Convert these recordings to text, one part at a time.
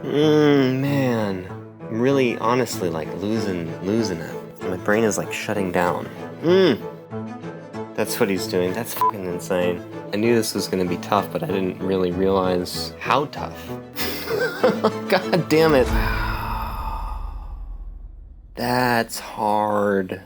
Man. I'm really, honestly, like, losing it. My brain is, like, shutting down. That's what he's doing. That's fucking insane. I knew this was gonna be tough, but I didn't really realize how tough. God damn it. That's hard.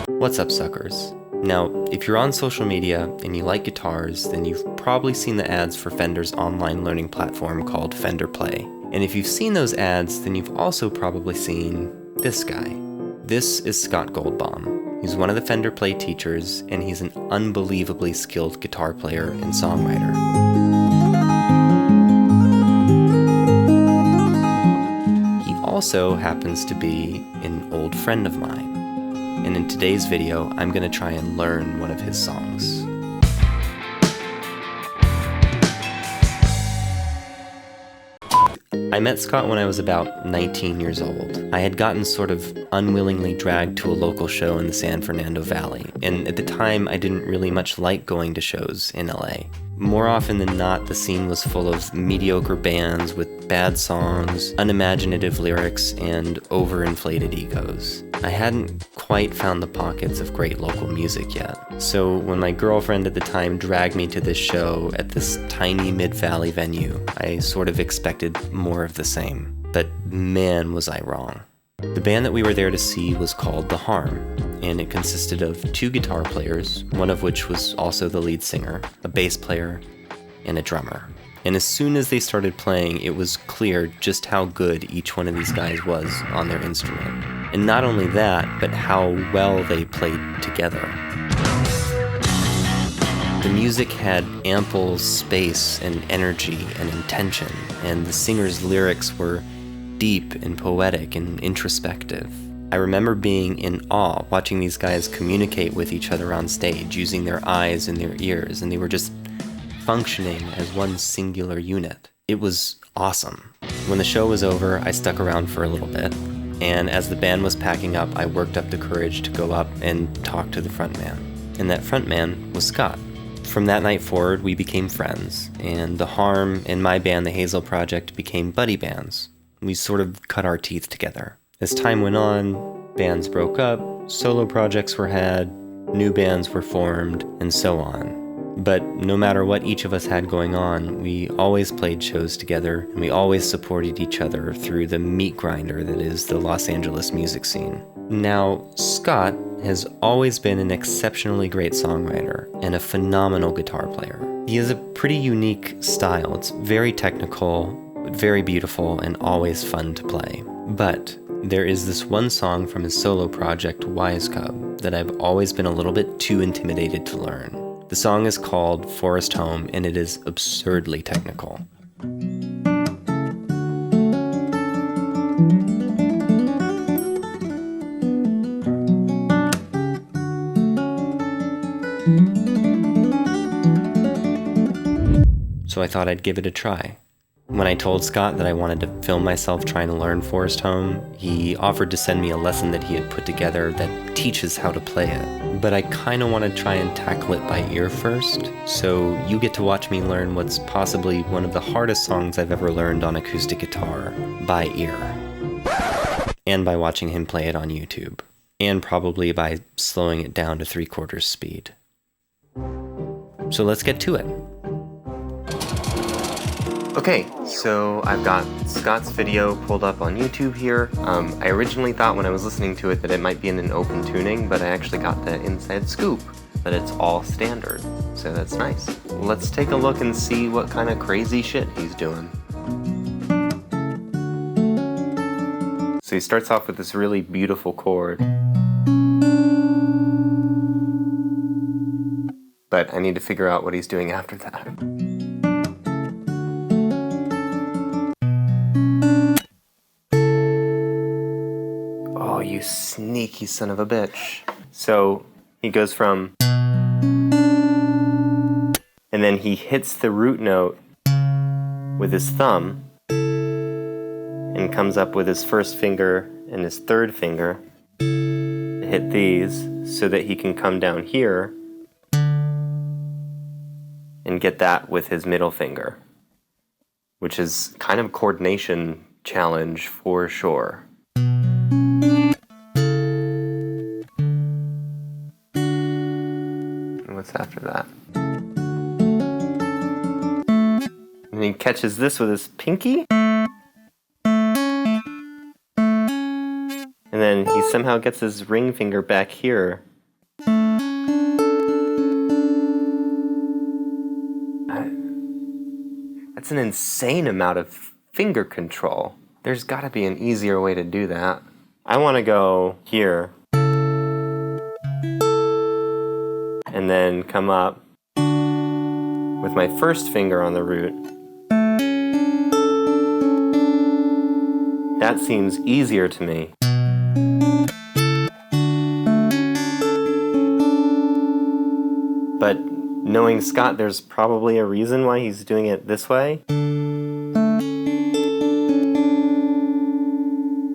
What's up, suckers? Now, if you're on social media and you like guitars, then you've probably seen the ads for Fender's online learning platform called Fender Play. And if you've seen those ads, then you've also probably seen this guy. This is Scott Goldbaum. He's one of the Fender Play teachers, and he's an unbelievably skilled guitar player and songwriter. He also happens to be an old friend of mine. And in today's video, I'm going to try and learn one of his songs. I met Scott when I was about 19 years old. I had gotten sort of unwillingly dragged to a local show in the San Fernando Valley, and at the time I didn't really much like going to shows in LA. More often than not, the scene was full of mediocre bands with bad songs, unimaginative lyrics, and overinflated egos. I hadn't quite found the pockets of great local music yet. So when my girlfriend at the time dragged me to this show at this tiny mid-valley venue, I sort of expected more of the same. But man, was I wrong. The band that we were there to see was called The Harm, and it consisted of two guitar players, one of which was also the lead singer, a bass player, and a drummer. And as soon as they started playing, it was clear just how good each one of these guys was on their instrument. And not only that, but how well they played together. The music had ample space and energy and intention, and the singer's lyrics were deep and poetic and introspective. I remember being in awe watching these guys communicate with each other on stage using their eyes and their ears, and they were just functioning as one singular unit. It was awesome. When the show was over, I stuck around for a little bit, and as the band was packing up, I worked up the courage to go up and talk to the frontman. And that frontman was Scott. From that night forward, we became friends, and The Harm and my band, The Hazel Project, became buddy bands. We sort of cut our teeth together. As time went on, bands broke up, solo projects were had, new bands were formed, and so on. But no matter what each of us had going on, we always played shows together, and we always supported each other through the meat grinder that is the Los Angeles music scene. Now, Scott has always been an exceptionally great songwriter and a phenomenal guitar player. He has a pretty unique style. It's very technical, but very beautiful and always fun to play. But there is this one song from his solo project, Wise Cub, that I've always been a little bit too intimidated to learn. The song is called Forest Home, and it is absurdly technical. So I thought I'd give it a try. When I told Scott that I wanted to film myself trying to learn Forest Home, he offered to send me a lesson that he had put together that teaches how to play it. But I kind of want to try and tackle it by ear first, so you get to watch me learn what's possibly one of the hardest songs I've ever learned on acoustic guitar by ear. And by watching him play it on YouTube. And probably by slowing it down to 3/4 speed. So let's get to it. Okay, so I've got Scott's video pulled up on YouTube here. I originally thought when I was listening to it that it might be in an open tuning, but I actually got the inside scoop that it's all standard, so that's nice. Let's take a look and see what kind of crazy shit he's doing. So he starts off with this really beautiful chord. But I need to figure out what he's doing after that. Oh, you sneaky son of a bitch. So he goes from, and then he hits the root note with his thumb and comes up with his first finger and his third finger to hit these so that he can come down here and get that with his middle finger. which is kind of a coordination challenge for sure. What's after that? And he catches this with his pinky. And then he somehow gets his ring finger back here. That's an insane amount of finger control. There's gotta be an easier way to do that. I wanna go here. And then come up with my first finger on the root. That seems easier to me. But knowing Scott, there's probably a reason why he's doing it this way.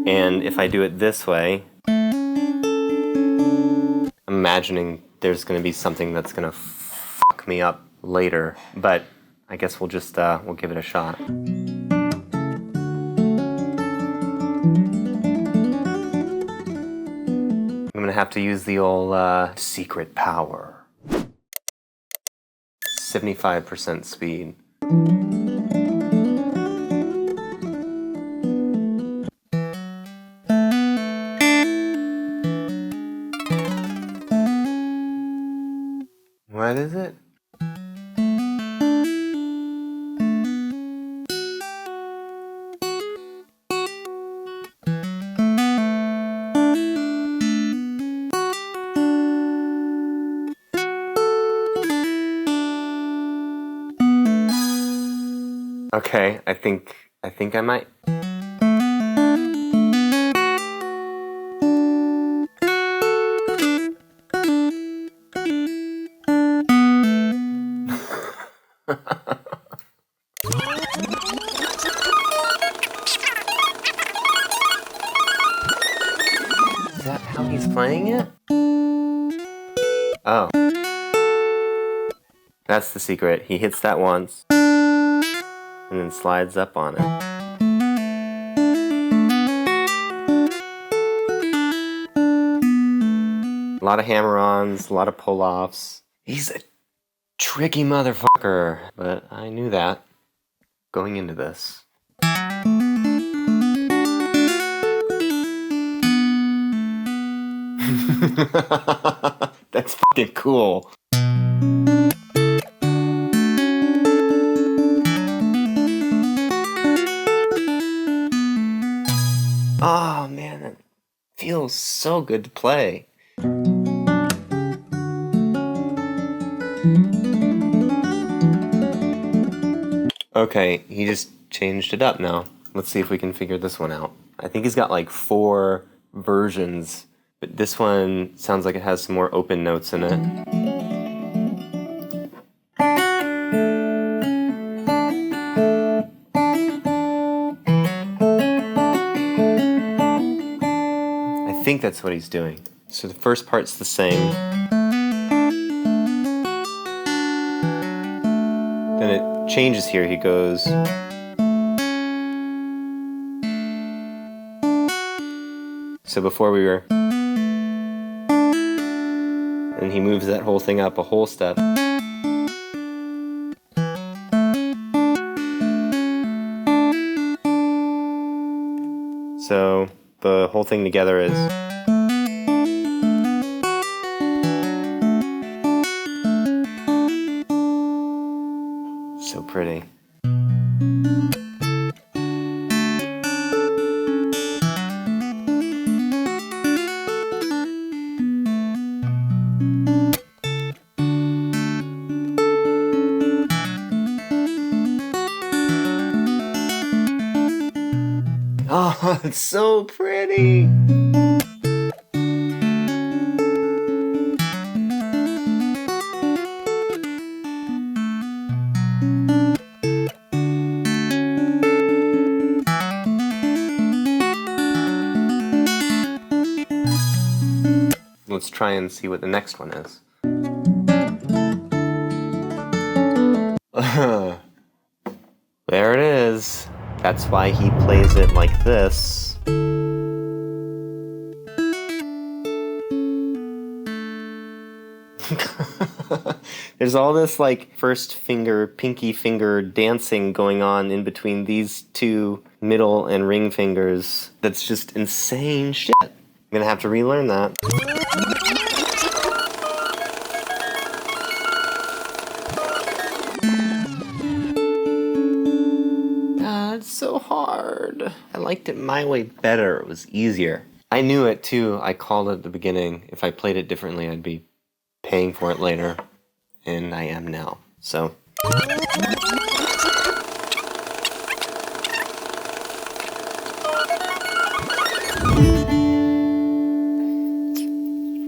And if I do it this way, I'm imagining there's going to be something that's going to fuck me up later. But I guess we'll just, we'll give it a shot. I'm going to have to use the old secret power. 75% speed. What is it? Okay, I think I might. Is that how he's playing it? Oh. That's the secret. He hits that once and then slides up on it. A lot of hammer-ons, a lot of pull-offs. He's a tricky motherfucker, but I knew that going into this. That's fucking cool. Oh man, that feels so good to play. Okay, he just changed it up now. Let's see if we can figure this one out. I think he's got like 4 versions, but this one sounds like it has some more open notes in it. I think that's what he's doing. So the first part's the same. Then it changes here. He goes. So before we were. And he moves that whole thing up a whole step. So the whole thing together is. So pretty. Oh, it's so pretty. Let's try and see what the next one is. There it is. That's why he plays it like this. There's all this like first finger, pinky finger dancing going on in between these two middle and ring fingers. That's just insane shit. I'm gonna have to relearn that. It's so hard. I liked it my way better. It was easier. I knew it too. I called it at the beginning. If I played it differently, I'd be paying for it later. And I am now. So.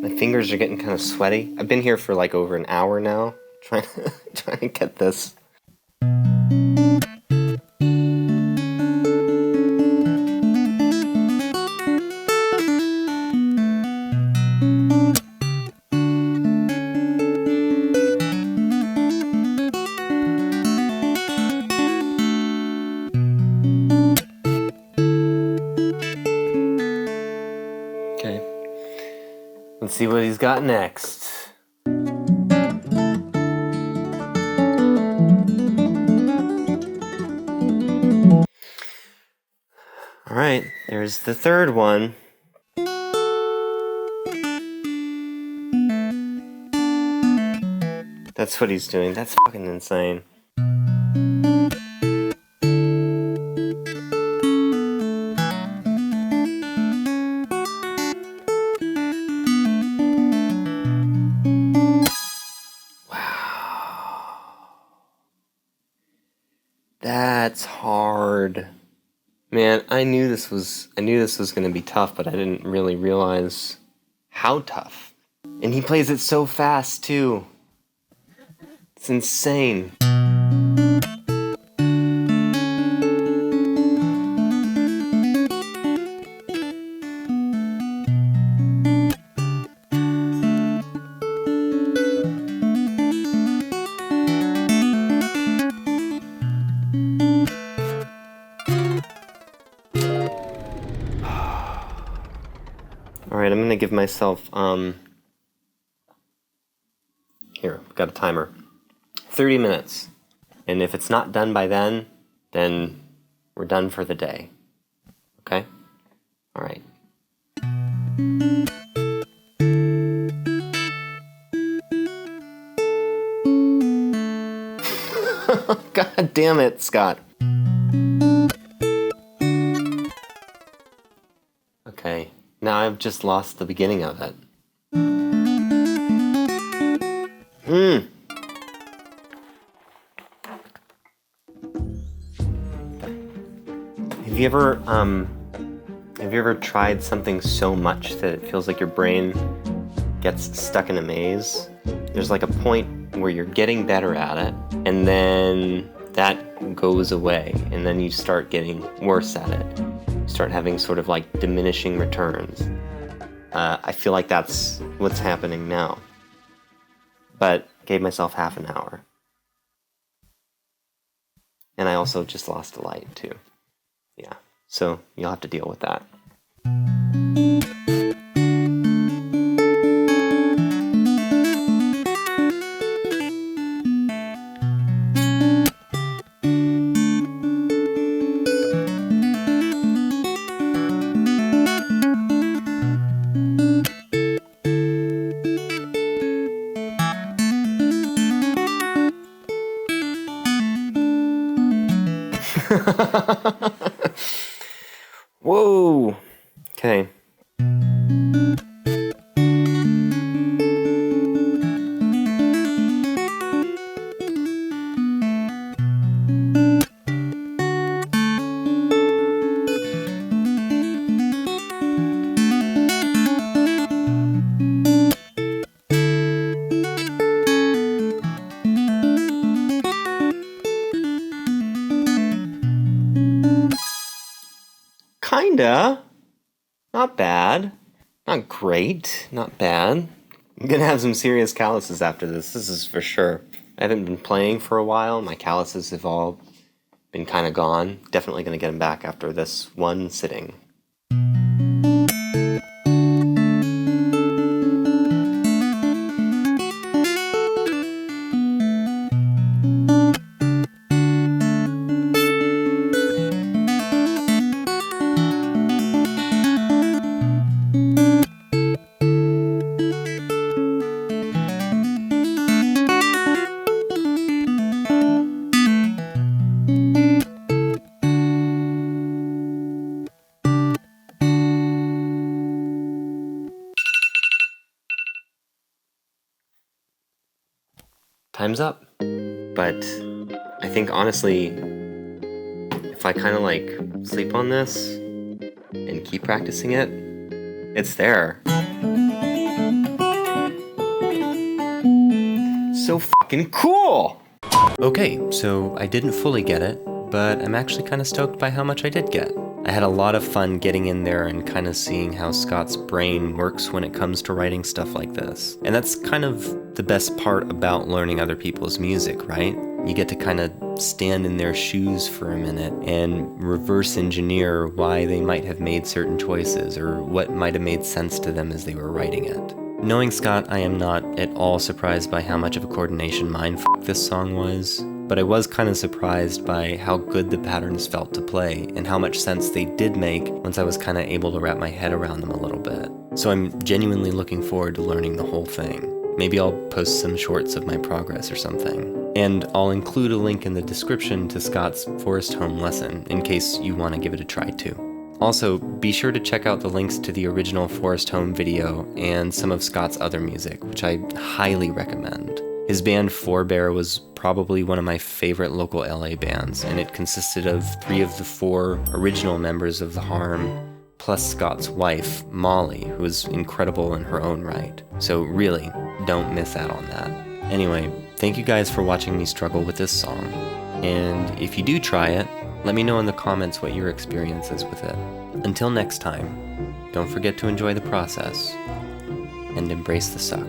My fingers are getting kind of sweaty. I've been here for like over an hour now, trying to get this. Let's see what he's got next. All right, there's the third one. That's what he's doing. That's fucking insane. That's hard. Man, I knew this was going to be tough, but I didn't really realize how tough. And he plays it so fast too. It's insane. Alright, I'm gonna give myself, here, I've got a timer. 30 minutes. And if it's not done by then we're done for the day. Okay? Alright. God damn it, Scott. Okay. Now I've just lost the beginning of it. Have you ever tried something so much that it feels like your brain gets stuck in a maze? There's like a point where you're getting better at it, and then that goes away, and then you start getting worse at it. Start having sort of like diminishing returns. I feel like that's what's happening now. But gave myself half an hour. And I also just lost a light too. Yeah, so you'll have to deal with that. Whoa. Okay. Kinda. Not bad. Not great. Not bad. I'm gonna have some serious calluses after this is for sure. I haven't been playing for a while. My calluses have all been kind of gone. Definitely going to get them back after this one sitting. Time's up. But I think honestly, if I kind of like sleep on this and keep practicing it, it's there. So fucking cool! Okay, so I didn't fully get it, but I'm actually kind of stoked by how much I did get. I had a lot of fun getting in there and kind of seeing how Scott's brain works when it comes to writing stuff like this. And that's kind of the best part about learning other people's music, right? You get to kind of stand in their shoes for a minute and reverse engineer why they might have made certain choices or what might have made sense to them as they were writing it. Knowing Scott, I am not at all surprised by how much of a coordination mindfuck this song was, but I was kind of surprised by how good the patterns felt to play and how much sense they did make once I was kind of able to wrap my head around them a little bit. So I'm genuinely looking forward to learning the whole thing. Maybe I'll post some shorts of my progress or something. And I'll include a link in the description to Scott's Forest Home lesson in case you want to give it a try too. Also, be sure to check out the links to the original Forest Home video and some of Scott's other music, which I highly recommend. His band Forebear was probably one of my favorite local LA bands, and it consisted of 3 of the 4 original members of The Harm, plus Scott's wife, Molly, who was incredible in her own right. So really, don't miss out on that. Anyway, thank you guys for watching me struggle with this song. And if you do try it, let me know in the comments what your experience is with it. Until next time, don't forget to enjoy the process and embrace the suck.